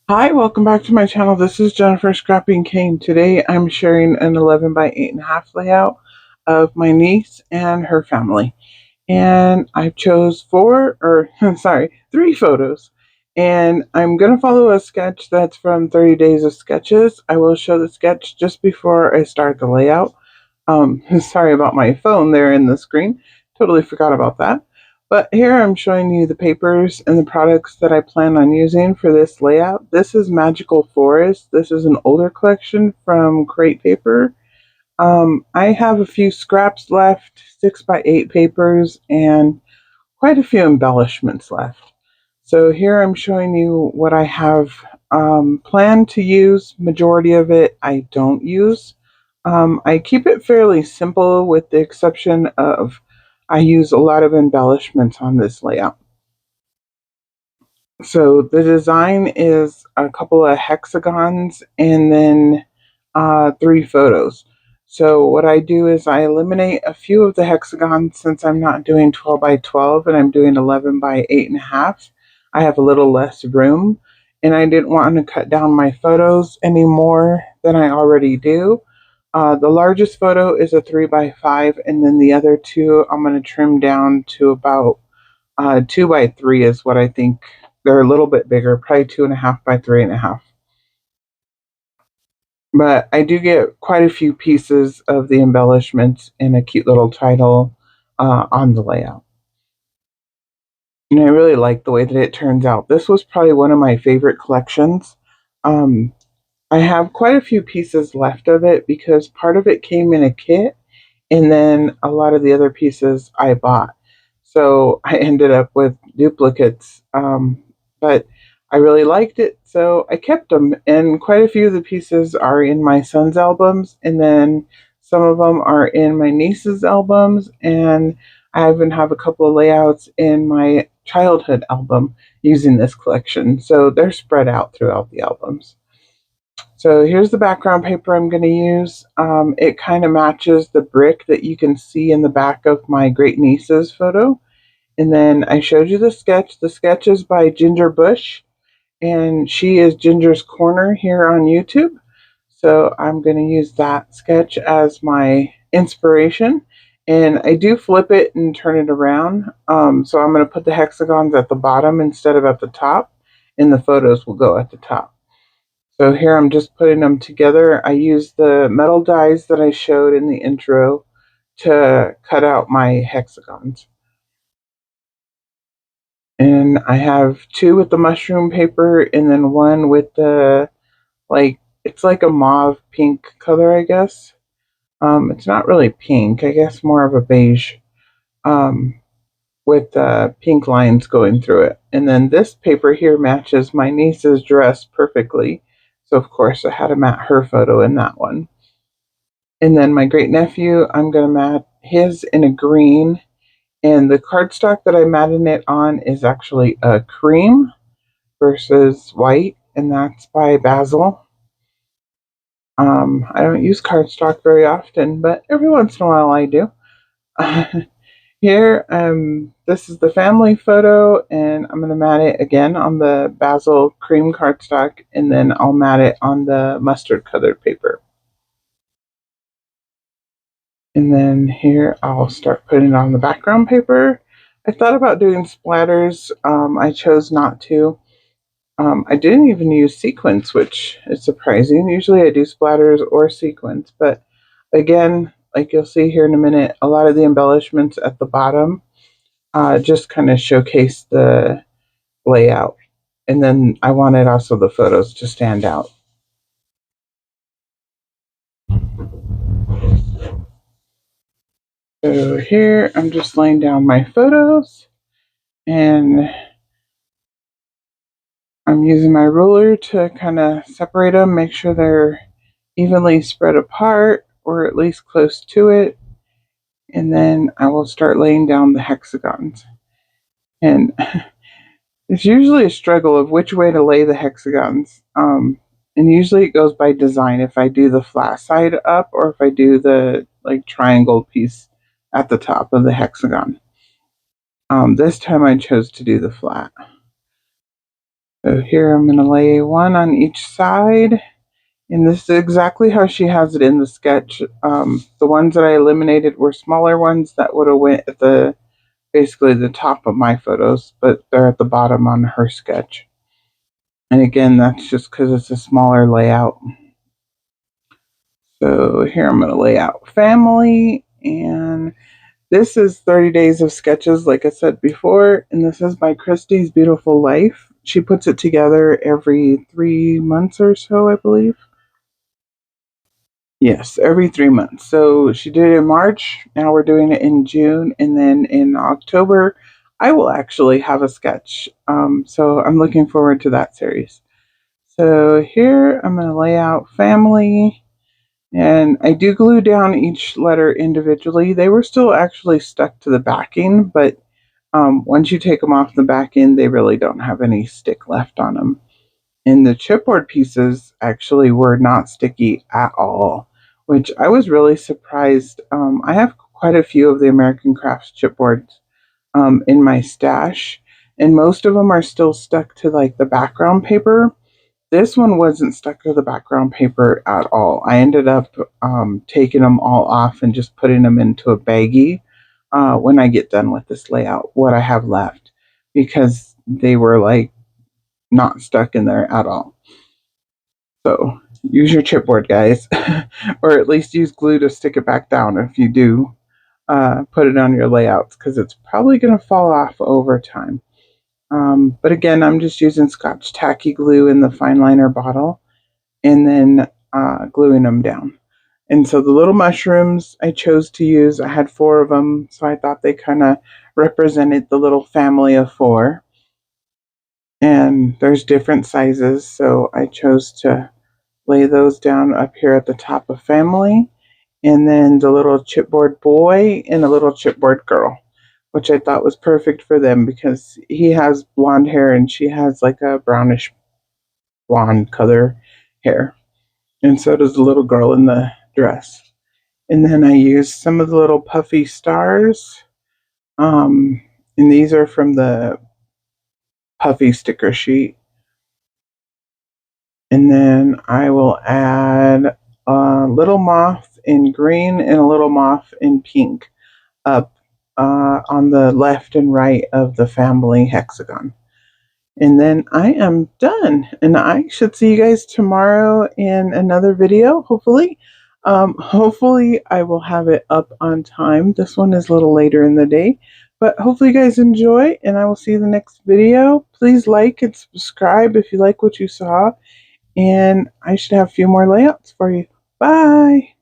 Hi, welcome back to my channel. This is Jennifer Scrapping Kane. Today I'm sharing an 11 by 8.5 layout of my niece and her family. And I chose three photos. And I'm going to follow a sketch that's from 30 Days of Sketches. I will show the sketch just before I start the layout. Sorry about my phone there in the screen. Totally forgot about that. But here I'm showing you the papers and the products that I plan on using for this layout. This is Magical Forest. This is an older collection from Crate Paper. I have a few scraps left, 6 by 8 papers, and quite a few embellishments left. So here I'm showing you what I have planned to use. Majority of it I don't use. I keep it fairly simple with the exception of I use a lot of embellishments on this layout. So the design is a couple of hexagons and then three photos. So what I do is I eliminate a few of the hexagons since I'm not doing 12 by 12 and I'm doing 11 by 8.5. I have a little less room and I didn't want to cut down my photos any more than I already do. The largest photo is a 3 by 5 and then the other two I'm going to trim down to about 2 by 3 is what I think. They're a little bit bigger, probably 2.5 by 3.5. But I do get quite a few pieces of the embellishments and a cute little title on the layout. And I really like the way that it turns out. This was probably one of my favorite collections. Um, I have quite a few pieces left of it because part of it came in a kit and then a lot of the other pieces I bought. So I ended up with duplicates, but I really liked it, so I kept them. And quite a few of the pieces are in my son's albums, and then some of them are in my niece's albums, and I even have a couple of layouts in my childhood album using this collection. So they're spread out throughout the albums. So here's the background paper I'm going to use. It kind of matches the brick that you can see in the back of my great niece's photo. And then I showed you the sketch. The sketch is by Ginger Bush, and she is Ginger's Corner here on YouTube. So I'm going to use that sketch as my inspiration. And I do flip it and turn it around. So I'm going to put the hexagons at the bottom instead of at the top, and the photos will go at the top. So here I'm just putting them together. I used the metal dies that I showed in the intro to cut out my hexagons. And I have two with the mushroom paper and then one with the, it's like a mauve pink color, I guess. It's not really pink, I guess more of a beige, um, with pink lines going through it. And then this paper here matches my niece's dress perfectly. So of course I had to mat her photo in that one. And then my great nephew, I'm going to mat his in a green. And the cardstock that I matted it on is actually a cream versus white, and that's by Basil. I don't use cardstock very often, but every once in a while I do. Here, this is the family photo, and I'm going to mat it again on the Basil cream cardstock, and then I'll mat it on the mustard colored paper. And then here I'll start putting it on the background paper. I thought about doing splatters. I chose not to. I didn't even use sequins, which is surprising. Usually I do splatters or sequins, but again, like you'll see here in a minute, a lot of the embellishments at the bottom just kind of showcase the layout. And then I wanted also the photos to stand out. So here I'm just laying down my photos and I'm using my ruler to kind of separate them, make sure they're evenly spread apart or at least close to it. And then I will start laying down the hexagons. And it's usually a struggle of which way to lay the hexagons. And usually it goes by design if I do the flat side up or if I do the like triangle piece at the top of the hexagon. This time I chose to do the flat. So here I'm going to lay one on each side. And this is exactly how she has it in the sketch. The ones that I eliminated were smaller ones that would have went at the basically the top of my photos, but they're at the bottom on her sketch. And again, that's just because it's a smaller layout. So here I'm going to lay out family, and this is 30 days of sketches, like I said before, and this is by Christy's Beautiful Life. She puts it together every 3 months or so, I believe. Yes, every 3 months. So she did it in March. Now we're doing it in June. And then in October, I will actually have a sketch. So I'm looking forward to that series. So here I'm going to lay out family. And I do glue down each letter individually. They were still actually stuck to the backing, but once you take them off the back end, they really don't have any stick left on them. And the chipboard pieces actually were not sticky at all, which I was really surprised. I have quite a few of the American Crafts chipboards in my stash, and most of them are still stuck to like the background paper. This one wasn't stuck to the background paper at all. I ended up taking them all off and just putting them into a baggie when I get done with this layout, what I have left, because they were like not stuck in there at all. So use your chipboard, guys, or at least use glue to stick it back down if you do put it on your layouts, because it's probably going to fall off over time. But again, I'm just using Scotch Tacky glue in the fine liner bottle and then gluing them down. And so the little mushrooms I chose to use, I had 4 of them, so I thought they kind of represented the little family of 4. And there's different sizes, so I chose to lay those down up here at the top of family, and then the little chipboard boy and a little chipboard girl, which I thought was perfect for them because he has blonde hair and she has like a brownish blonde color hair, and so does the little girl in the dress. And then I used some of the little puffy stars, um, and these are from the puffy sticker sheet. And then I will add a little moth in green and a little moth in pink up on the left and right of the family hexagon. And then I am done. And I should see you guys tomorrow in another video, hopefully. Hopefully I will have it up on time. This one is a little later in the day. But hopefully you guys enjoy, and I will see you in the next video. Please like and subscribe if you like what you saw. And I should have a few more layouts for you. Bye!